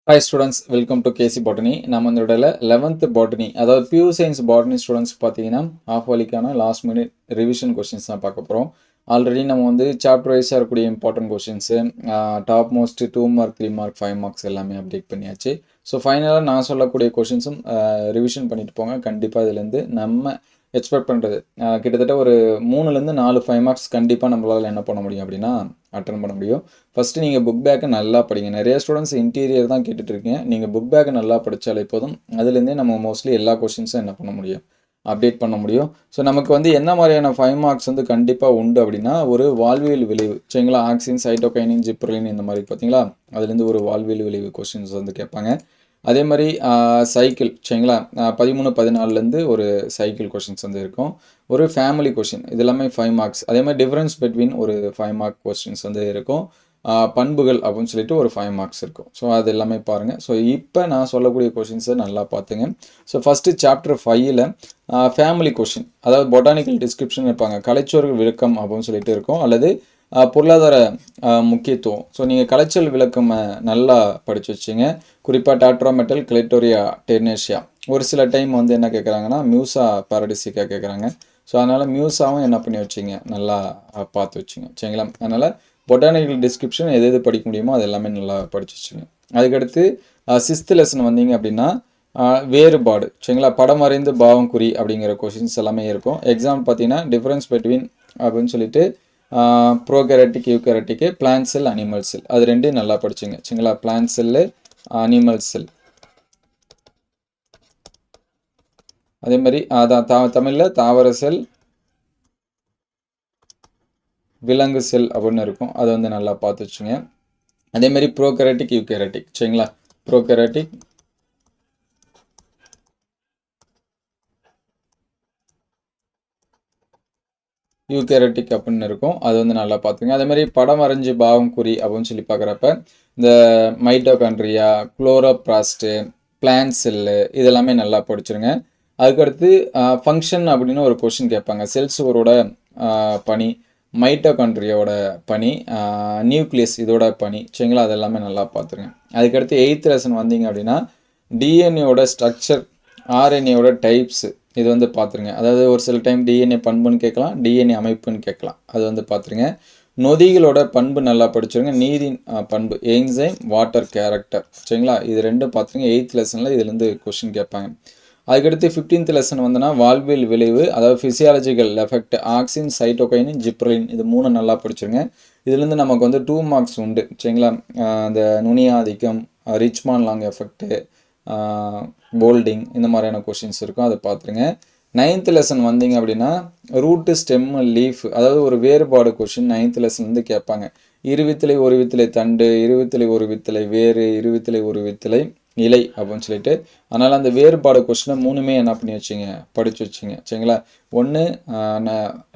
Hi students, welcome to KC Botany. நம்ம இந்த இடத்துல 11th Botany, அதாவது Pure Science Botany students பார்த்தீங்கன்னா half வலிக்கான last minute revision questions தான் பார்க்க போகிறோம். ஆல்ரெடி நம்ம வந்து சாப்டர் வைஸாக இருக்கக்கூடிய important questions top most 2 mark 3 mark 5 marks எல்லாமே அப்டேட் பண்ணியாச்சு. ஸோ ஃபைனலாக நான் சொல்லக்கூடிய கொஷின்ஸும் ரிவிஷன் பண்ணிட்டு போங்க. கண்டிப்பாக இதுலேருந்து நம்ம எக்ஸ்பெக்ட் பண்ணுறது கிட்டத்தட்ட ஒரு 3லேருந்து 4 5 மார்க்ஸ் கண்டிப்பாக நம்மளால் என்ன பண்ண முடியும் அப்படின்னா அட்டன் பண்ண முடியும். ஃபஸ்ட்டு நீங்கள் புக் பேக்கை நல்லா படிங்க. நிறைய ஸ்டூடெண்ட்ஸ் இன்டீரியர் தான் கேட்டுட்ருக்கீங்க. நீங்கள் புக் பேக்கை நல்லா படித்தாலே போதும். அதுலேருந்தே நம்ம மோஸ்ட்லி எல்லா கொஷின்ஸும் என்ன பண்ண முடியும், அப்டேட் பண்ண முடியும். ஸோ நமக்கு வந்து என்ன மாதிரியான 5 மார்க்ஸ் வந்து கண்டிப்பாக உண்டு அப்படின்னா, ஒரு வாழ்வியல் விளைவு சரிங்களா, ஆக்சின் சைட்டோகைனின் ஜிப்ரலின் இந்த மாதிரி பார்த்தீங்களா, அதுலேருந்து ஒரு வாழ்வியல் விளைவு கொஷின்ஸ் வந்து கேட்பாங்க. அதே மாதிரி சைக்கிள் சரிங்களா, 13 14லேருந்து ஒரு சைக்கிள் கொஷின்ஸ் வந்து இருக்கும். ஒரு ஃபேமிலி கொஷின் இது எல்லாமே 5 மார்க்ஸ். அதே மாதிரி டிஃப்ரென்ஸ் பிட்வீன் ஒரு 5 மார்க் கொஸ்டின்ஸ் வந்து இருக்கும். பண்புகள் அப்படின்னு சொல்லிட்டு ஒரு 5 மார்க்ஸ் இருக்கும். ஸோ அது எல்லாமே பாருங்கள். ஸோ இப்போ நான் சொல்லக்கூடிய கொஷின்ஸை நல்லா பார்த்துங்க. ஸோ ஃபஸ்ட்டு சாப்டர் 5ல் ஃபேமிலி கொஷின், அதாவது பொட்டானிக்கல் டிஸ்கிரிப்ஷன் இருப்பாங்க. கலைச்சொல் விளக்கம் அப்படின்னு சொல்லிட்டு இருக்கும், அல்லது பொருளாதார முக்கியத்துவம். ஸோ நீங்கள் கலைச்சொல் விளக்கம் நல்லா படித்து வச்சிங்க. குறிப்பாக டாட்ராமெட்டல் கிளைட்டோரியா டெர்னேஷியா. ஒரு சில டைம் வந்து என்ன கேட்குறாங்கன்னா மியூசா பாரடிசிக்கா கேட்குறாங்க. ஸோ அதனால் மியூசாவும் என்ன பண்ணி வச்சிங்க, நல்லா பார்த்து வச்சுங்க சரிங்களா. அதனால் பொட்டானிக்கல் டிஸ்கிரிப்ஷன் எது எது படிக்க முடியுமோ அது எல்லாமே நல்லா படித்து வச்சுங்க. அதுக்கடுத்து 6th லெசன் வந்தீங்க அப்படின்னா வேறுபாடு சரிங்களா, படம் வரைந்து பாவம் குறி அப்படிங்கிற கொஷின்ஸ் எல்லாமே இருக்கும். எக்ஸாம் பார்த்தீங்கன்னா டிஃப்ரென்ஸ் பிட்வீன் அப்படின்னு சொல்லிட்டு ப்ரோகேரட்டிக் யூகேரட்டிக்கு, பிளான்ட் செல் அனிமல் செல், அது ரெண்டையும் நல்லா படிச்சுங்க சரிங்களா. பிளான்ட் செல்லு அனிமல் செல், அதே மாதிரி அதான் தமிழில் தாவர செல் விலங்கு செல் அப்படின்னு இருக்கும், அதை வந்து நல்லா பார்த்து வச்சுங்க. அதே மாதிரி ப்ரோகேரட்டிக் யூகேரட்டிக் சரிங்களா, ப்ரோகேரட்டிக் யூகேரட்டிக் அப்படின்னு இருக்கும், அது வந்து நல்லா பார்த்துங்க. அதே மாதிரி படம் வரைஞ்சி பாவம் குறி அப்படின்னு சொல்லி பார்க்குறப்ப இந்த மைட்டோகாண்ட்ரியா, குளோரோபிளாஸ்ட்டு, பிளான்ட் செல்லு இதெல்லாமே நல்லா படிச்சிருங்க. அதுக்கடுத்து ஃபங்க்ஷன் அப்படின்னு ஒரு கொஷின் கேட்பாங்க. செல்ஸோட பணி, மைட்டோகாண்ட்ரியாவோட பணி, நியூக்ளியஸ் இதோட பணி சரிங்களா, அது எல்லாமே நல்லா பார்த்துருங்க. அதுக்கடுத்து 8th லெசன் வந்தீங்க அப்படின்னா டிஎன்ஏவோட ஸ்ட்ரக்சர், ஆர்என்ஏவோட டைப்ஸு இது வந்து பார்த்துருங்க. அதாவது ஒரு சில டைம் டிஎன்ஏ பண்புன்னு கேட்கலாம், டிஎன்ஏ அமைப்புன்னு கேட்கலாம், அது வந்து பார்த்துருங்க. நொதிகளோட பண்பு நல்லா படிச்சிருங்க. நீரின் பண்பு, என்சைம், வாட்டர் கேரக்டர் சரிங்களா, இது ரெண்டும் பார்த்துருங்க. 8th லெசனில் இதுலேருந்து கொஷின் கேட்பாங்க. அதுக்கடுத்து 15th லெசன் வந்தோன்னா வாழ்வியல் விளைவு, அதாவது physiological effect, auxin cytokinin gibberellin, இது 3 நல்லா படிச்சிருங்க. இதுலேருந்து நமக்கு வந்து 2 மார்க்ஸ் உண்டு சரிங்களா. அந்த நுனியாதிக்கம், ரிச்மான் லாங் எஃபெக்ட்டு, போல்டிங் இந்த மாதிரியான கொஷின்ஸ் இருக்கும், அதை பார்த்துருங்க. 9th லெசன் வந்தீங்க அப்படின்னா ரூட்டு, ஸ்டெம், லீஃப், அதாவது ஒரு வேறுபாடு கொஷின் 9th லெசன் வந்து கேட்பாங்க. இருவித்திலை ஒரு வித்திலை தண்டு, இருவித்திலை ஒரு வித்திலை வேறு, இருவித்திலை ஒரு வித்திலை இலை அப்படின்னு சொல்லிட்டு. அதனால் அந்த வேறுபாடு கொஷினை 3மே என்ன பண்ணி வச்சிங்க, படித்து வச்சிங்க சரிங்களா. ஒன்று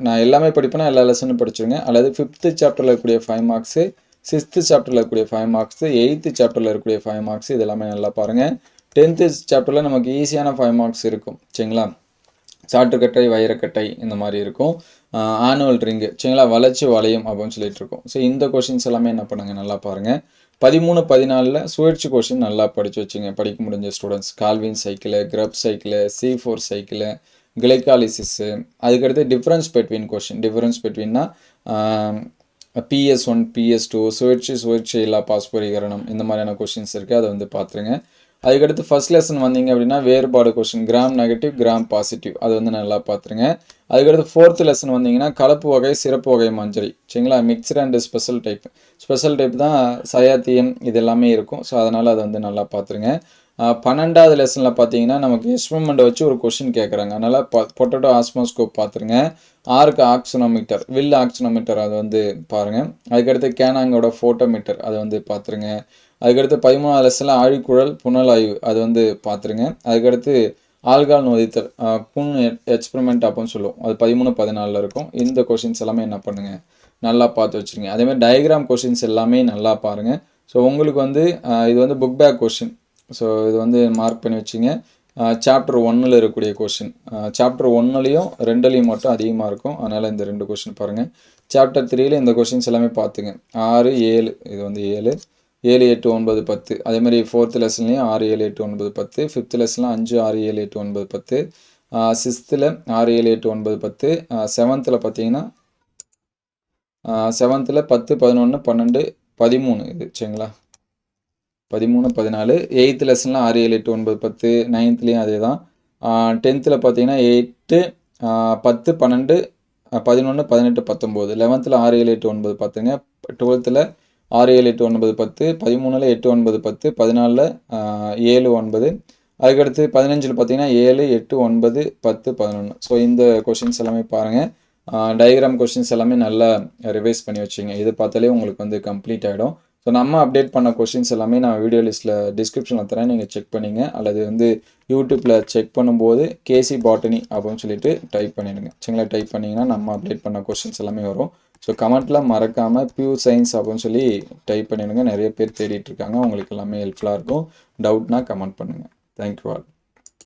நான் எல்லாமே படிப்பேன்னா எல்லா லெசனும் படிச்சுருங்க, அல்லது 5th சாப்டரில் இருக்கக்கூடிய 5 மார்க்ஸு, 6th சாப்டரில் இருக்கக்கூடிய 5 மார்க்ஸு, 8th சாப்டரில் இருக்கக்கூடிய 5 மார்க்ஸ், இது எல்லாமே நல்லா பாருங்கள். 10th சாப்டரில் நமக்கு ஈஸியான 5 மார்க்ஸ் இருக்கும் சரிங்களா. சாட்டுக்கட்டை, வைரக்கட்டை இந்த மாதிரி இருக்கும். ஆனுவல் ரிங்கு சரிங்களா, வளர்ச்சி வளையம் அப்படின்னு சொல்லிட்டு இருக்கும். ஸோ இந்த கொஷின்ஸ் எல்லாமே என்ன பண்ணுங்கள், நல்லா பாருங்கள். 13 14ல் சுழற்சி கொஷின் நல்லா படித்து வச்சுங்க, படிக்க முடிஞ்ச students. Calvin cycle, Krebs cycle, C4 cycle, glycolysis. அதுக்கடுத்து டிஃப்ரென்ஸ் பிட்வீன் கொஷின், டிஃப்ரென்ஸ் பிட்வீன்னா PS1 PS2, சுழற்சி இல்லா பாஸ்பரிகரணம், இந்த மாதிரியான கொஷின்ஸ் இருக்குது, அதை வந்து பார்த்துருங்க. அதுக்கடுத்து ஃபஸ்ட் லெசன் வந்தீங்க அப்படின்னா வேறுபாடு question, gram negative gram positive, அது வந்து நல்லா பார்த்துருங்க. அதுக்கடுத்து 4th லெசன் வந்தீங்கன்னா கலப்பு வகை சிறப்பு வகை மஞ்சரி சரிங்களா, mixer and special type. Special type தான் சயாத்தியம், இது எல்லாமே இருக்கும். ஸோ அதனால் அதை வந்து நல்லா பார்த்துருங்க. 12வது லெசனில் பார்த்தீங்கன்னா நமக்கு எக்ஸ்பெரிமெண்ட் வச்சு ஒரு கொஷின் கேட்குறாங்க, அதனால் பொட்டேட்டோ ஆஸ்மோஸ்கோப் பார்த்துருங்க. ஆர்க் ஆக்சினோமீட்டர், வில் ஆக்சினோமீட்டர், அதை வந்து பாருங்கள். அதுக்கடுத்து கேனாங்கோட ஃபோட்டோமீட்டர், அதை வந்து பார்த்துருங்க. அதுக்கடுத்து 13வது லெசனில் ஆழிக்குழல் புனலாய்வு, அது வந்து பார்த்துருங்க. அதுக்கடுத்து ஆல்கால் நொதித்தல், புண் எக்ஸ்பெரிமெண்ட் அப்படின்னு சொல்லுவோம், அது 13 14ல் இருக்கும். இந்த கொஷின்ஸ் எல்லாமே என்ன பண்ணுங்கள், நல்லா பார்த்து வச்சுருங்க. அதேமாதிரி டயக்ராம் கொஷின்ஸ் எல்லாமே நல்லா பாருங்கள். ஸோ உங்களுக்கு வந்து இது வந்து புக் பேக் கொஷின், ஸோ இது வந்து மார்க் பண்ணி வச்சுங்க. சாப்டர் 1ல் இருக்கக்கூடிய கொஷின், சாப்டர் 1லையும் 2லையும் மட்டும் அதிகமாக இருக்கும், அதனால் இந்த 2 கொஷின் பாருங்கள். சாப்டர் 3ல் இந்த கொஷின்ஸ் எல்லாமே பார்த்துங்க. 6 7, இது வந்து 7, 7 8 9 10 அதே மாதிரி 4th லெசன்லேயும் 6 7 8 9 10 5th லெசனில் 5 6 7 8 9 10 6th 6 7 8 9 10 7th பார்த்தீங்கன்னா 7th 10 11 12 13 இது சரிங்களா 13 14 8th லெசனில் 6 7 8 9 10 9த்லேயும் அதே தான் 10th பார்த்தீங்கன்னா 8 10 12 11 18 19 11th 6 7 8 9 10ங்க 12th 6 7 8 9 10 13ல் 8 9 10 14ல் 7 9 அதுக்கடுத்து 15ல் பார்த்தீங்கன்னா 7 8 9 10 11 ஸோ இந்த கொஷின்ஸ் எல்லாமே பாருங்கள் டயக்ராம் கொஷின்ஸ் எல்லாமே நல்லா ரிவைஸ் பண்ணி வச்சுங்க இது பார்த்தாலே உங்களுக்கு வந்து கம்ப்ளீட் ஆகிடும் ஸோ நம்ம அப்டேட் பண்ண கொஷின்ஸ் எல்லாமே நான் வீடியோ லிஸ்ட்டில் டிஸ்கிரிப்ஷனில் தரேன் நீங்கள் செக் பண்ணிங்க அல்லது வந்து யூடியூப்பில் செக் பண்ணும்போது கேசி பாட்டனி அப்படின்னு சொல்லிட்டு டைப் பண்ணிடுங்க சரிங்களா டைப் பண்ணிங்கன்னா நம்ம அப்டேட் பண்ண கொஷின்ஸ் எல்லாமே வரும் ஸோ கமெண்ட்டில் மறக்காமல் பியூர் சயின்ஸ் அப்படின்னு சொல்லி டைப் பண்ணிடுங்க நிறைய பேர் தேடிட்டு இருக்காங்க உங்களுக்கு எல்லாமே ஹெல்ப்ஃபுல்லாக இருக்கும் டவுட்னா கமெண்ட் பண்ணுங்கள் தேங்க்யூ ஆல்